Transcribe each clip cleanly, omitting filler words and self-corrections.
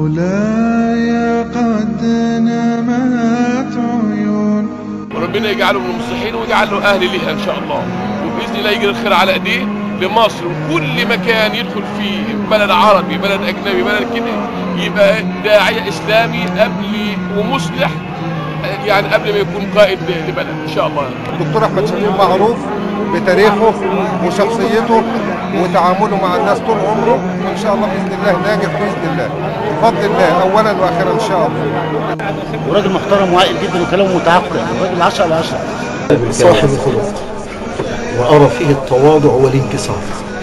مولاي قد نمت عيون. وربنا يجعله من المصلحين ويجعله اهل ليها ان شاء الله، وباذن الله يجري الخير على ايديه لمصر وكل مكان يدخل فيه، بلد عربي بلد اجنبي بلد كده، يبقى داعيه اسلامي قبل ومصلح، يعني قبل ما يكون قائد لبلد ان شاء الله. الدكتور احمد شفيق معروف بتاريخه وشخصيته وتعامله مع الناس طول عمره، وان شاء الله باذن الله ناجح باذن الله بفضل الله اولا واخيرا ان شاء الله. وراجل محترم وعاقل جدا وكلامه متعقل، راجل 10 على 10. صاحب خلق وارى فيه التواضع والانكسار،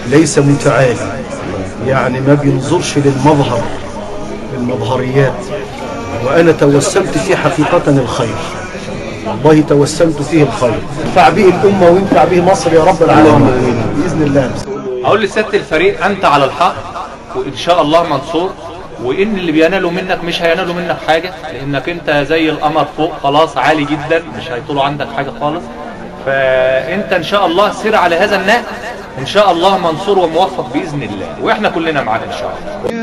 ليس متعالي، يعني ما بينظرش للمظهر للمظهريات، وانا توسمت فيه حقيقه الخير، والله توسمت فيه الخير، ينفع به الامه وينفع به مصر يا رب العالمين باذن الله. اقول لسياده الفريق انت على الحق وان شاء الله منصور، وان اللي بينالوا منك مش هينالوا منك حاجه، لانك انت زي القمر فوق خلاص عالي جدا، مش هيطولوا عندك حاجه خالص. فانت ان شاء الله سير على هذا النهج، ان شاء الله منصور وموفق باذن الله، واحنا كلنا معاك ان شاء الله.